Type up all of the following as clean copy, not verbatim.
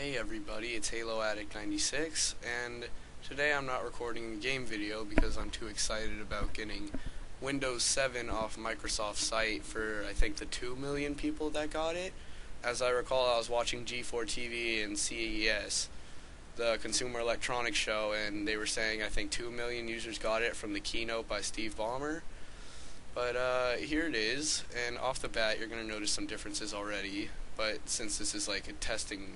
Hey everybody, it's Halo Addict 96, and today I'm not recording a game video because I'm too excited about getting Windows 7 off Microsoft's site for I think the 2 million people that got it. As I recall, I was watching G4 TV and CES, the Consumer Electronics Show, and they were saying I think 2 million users got it from the keynote by Steve Ballmer. But here it is, and off the bat you're going to notice some differences already, but since this is like a testing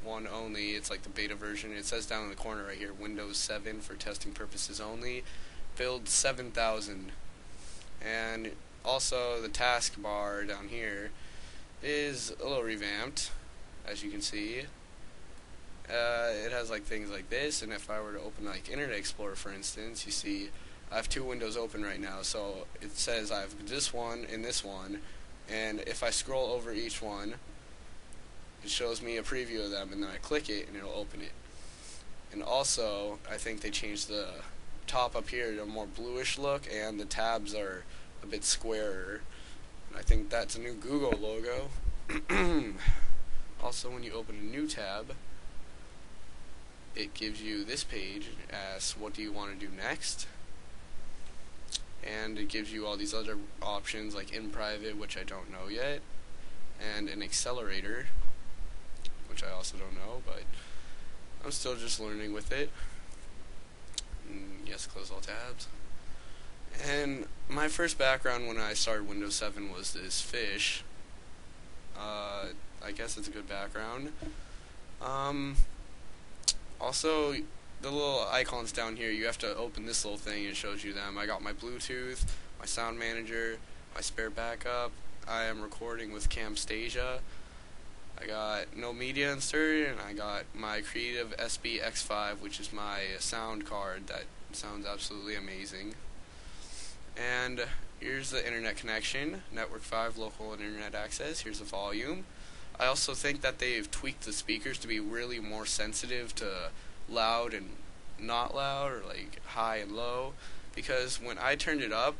one only, it's like the beta version. It says down in the corner right here, Windows 7 for testing purposes only, build 7000. And also the taskbar down here is a little revamped, as you can see. It has like things like this, and if I were to open like Internet Explorer for instance, you see I have two windows open right now, so it says I have this one and this one, and if I scroll over each one, it shows me a preview of them, and then I click it and it'll open it. And also, I think they changed the top up here to a more bluish look, and the tabs are a bit squarer. And I think that's a new Google logo. Also, when you open a new tab, it gives you this page and asks what do you want to do next, and it gives you all these other options like in private, which I don't know yet, and an accelerator, which I also don't know, but I'm still just learning with it. And yes, close all tabs. And my first background when I started Windows 7 was this fish. I guess it's a good background. Also, the little icons down here, you have to open this little thing and it shows you them. I got my Bluetooth, my sound manager, my spare backup. I am recording with Camtasia. I got no media inserted, and I got my Creative SB X5, which is my sound card that sounds absolutely amazing. And here's the internet connection, Network 5 local internet access. Here's the volume. I also think that they've tweaked the speakers to be really more sensitive to loud and not loud, or like high and low, because when I turned it up,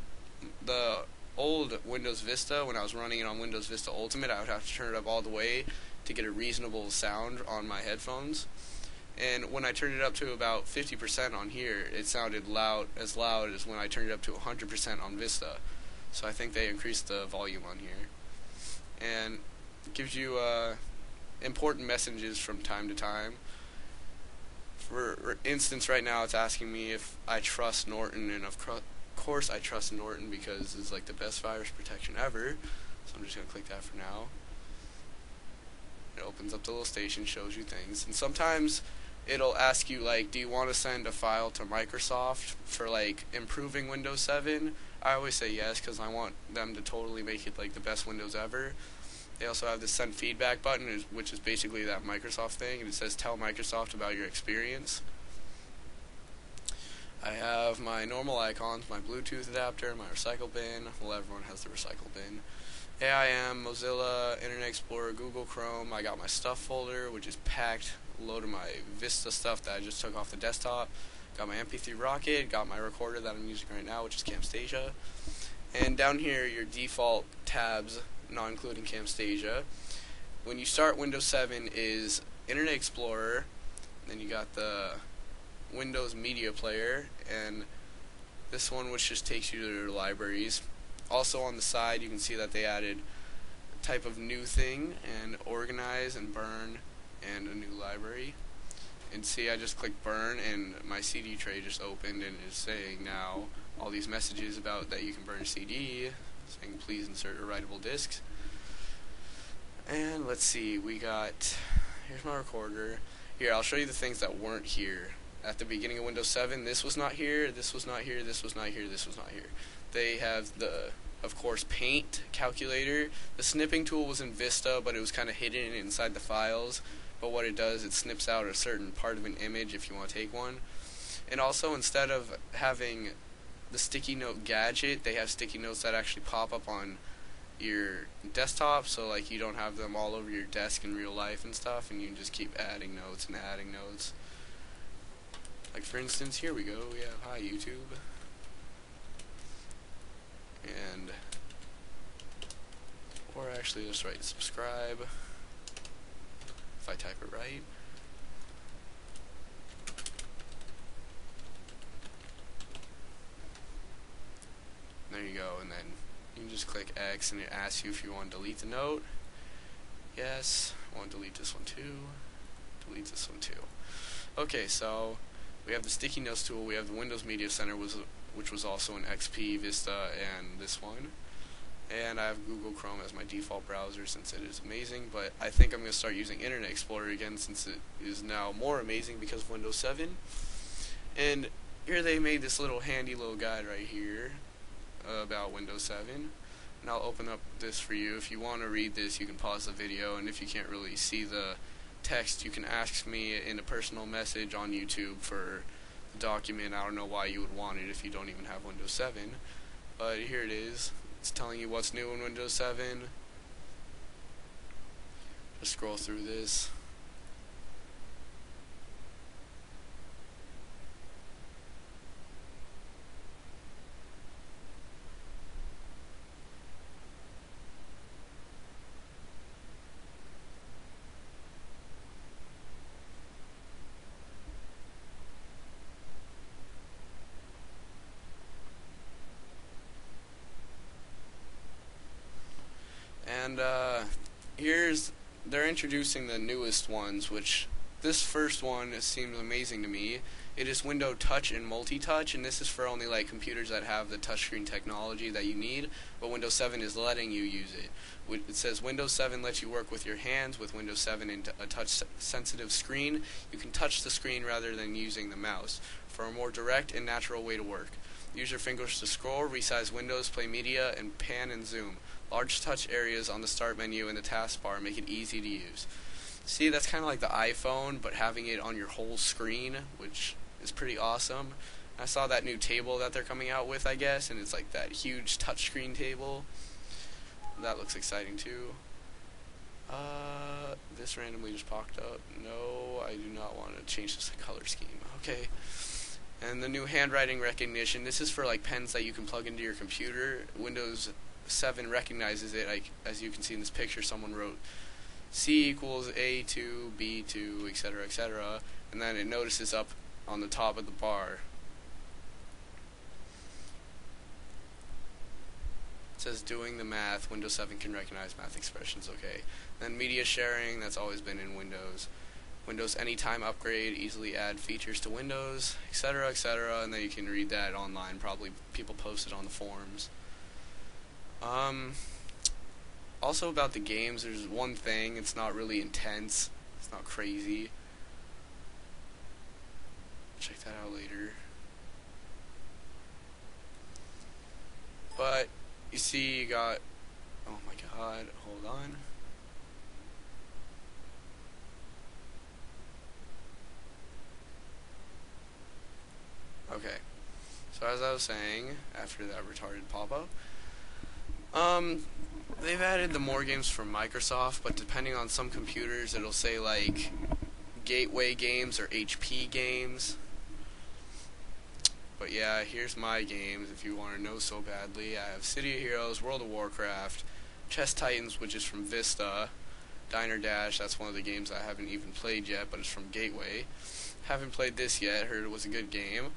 the old Windows Vista, when I was running it on Windows Vista Ultimate, I would have to turn it up all the way to get a reasonable sound on my headphones. And when I turned it up to about 50% on here, it sounded loud as when I turned it up to 100% on Vista. So I think they increased the volume on here. And it gives you important messages from time to time. For instance, right now it's asking me if I trust Norton, and of course I trust Norton because it's like the best virus protection ever. So I'm just going to click that for now. It opens up the little station, shows you things, and sometimes it'll ask you like, do you want to send a file to Microsoft for like improving Windows 7? I always say yes because I want them to totally make it like the best Windows ever. They also have the send feedback button, which is basically that Microsoft thing, and it says tell Microsoft about your experience. I have my normal icons, my Bluetooth adapter, my recycle bin. Well, everyone has the recycle bin. AIM, Mozilla, Internet Explorer, Google Chrome. I got my stuff folder, which is packed, a load of my Vista stuff that I just took off the desktop. Got my MP3 Rocket, got my recorder that I'm using right now, which is Camtasia. And down here, your default tabs, not including Camtasia. When you start Windows 7 is Internet Explorer, then you got the Windows Media Player, and this one which just takes you to their libraries. Also on the side you can see that they added a type of new thing, and organize and burn, and a new library. And see, I just clicked burn and my CD tray just opened and is saying now all these messages about that you can burn a CD, saying please insert a writable disk. And let's see, we got, here's my recorder. Here, I'll show you the things that weren't here. At the beginning of Windows 7, this was not here, this was not here, this was not here, this was not here. They have the, of course, Paint calculator. The snipping tool was in Vista, but it was kind of hidden inside the files. But what it does, it snips out a certain part of an image if you want to take one. And also, instead of having the sticky note gadget, they have sticky notes that actually pop up on your desktop, so like you don't have them all over your desk in real life and stuff, and you can just keep adding notes and adding notes. Like for instance, here we go, we have hi YouTube, and or actually just write subscribe if I type it right. There you go, and then you can just click X and it asks you if you want to delete the note. Yes, I want to delete this one too. Delete this one too. Okay, so we have the sticky notes tool, we have the Windows Media Center, which was also in XP, Vista, and this one. And I have Google Chrome as my default browser since it is amazing, but I think I'm going to start using Internet Explorer again since it is now more amazing because of Windows 7. And here they made this little handy little guide right here about Windows 7. And I'll open up this for you. If you want to read this, you can pause the video, and if you can't really see the text, you can ask me in a personal message on YouTube for the document. I don't know why you would want it if you don't even have Windows 7, but here it is. It's telling you what's new in Windows 7. Just scroll through this. And they're introducing the newest ones, which this first one seems amazing to me. It is Windows Touch and Multi-Touch, and this is for only like computers that have the touchscreen technology that you need, but Windows 7 is letting you use it. It says Windows 7 lets you work with your hands. With Windows 7 and a touch-sensitive screen, you can touch the screen rather than using the mouse for a more direct and natural way to work. Use your fingers to scroll, resize windows, play media, and pan and zoom. Large touch areas on the start menu and the taskbar make it easy to use. See, that's kind of like the iPhone, but having it on your whole screen, which is pretty awesome. I saw that new table that they're coming out with, I guess, and it's like that huge touchscreen table. That looks exciting too. This randomly just popped up. No, I do not want to change this color scheme. Okay. And the new handwriting recognition. This is for like pens that you can plug into your computer. Windows 7 recognizes it. Like, as you can see in this picture, someone wrote C equals A2, B2, etc., etc., and then it notices up on the top of the bar. It says doing the math. Windows 7 can recognize math expressions. Okay. Then media sharing. That's always been in Windows. Windows Anytime Upgrade, easily add features to Windows, etc., etc., and then you can read that online. Probably people post it on the forums. Also about the games, there's one thing. It's not really intense. It's not crazy. Check that out later. But you see, you got. Oh my God! Hold on. Okay, so as I was saying, after that retarded pop-up, they've added the more games from Microsoft, but depending on some computers, it'll say like Gateway games or HP games. But yeah, here's my games if you want to know so badly. I have City of Heroes, World of Warcraft, Chess Titans, which is from Vista, Diner Dash, that's one of the games I haven't even played yet, but it's from Gateway. Haven't played this yet, heard it was a good game.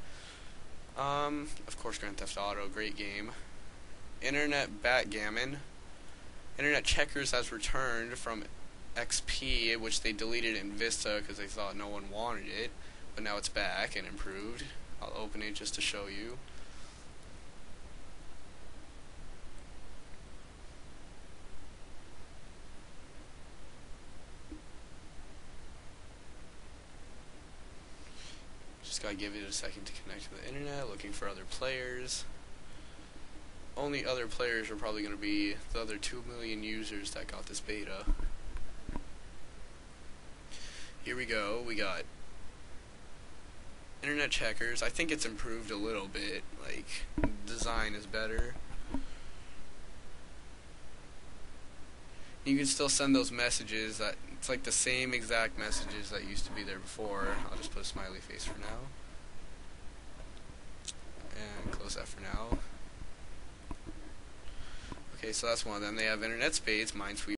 Of course, Grand Theft Auto, great game. Internet Backgammon. Internet Checkers has returned from XP, which they deleted in Vista because they thought no one wanted it, but now it's back and improved. I'll open it just to show you. Just gotta give it a second to connect to the internet, looking for other players. Only other players are probably going to be the other 2 million users that got this beta. Here we go, we got Internet Checkers. I think it's improved a little bit, like, design is better. You can still send those messages, that it's like the same exact messages that used to be there before. I'll just put a smiley face for now. And close that for now. Okay, so that's one of them. They have Internet Spades, Minesweeper.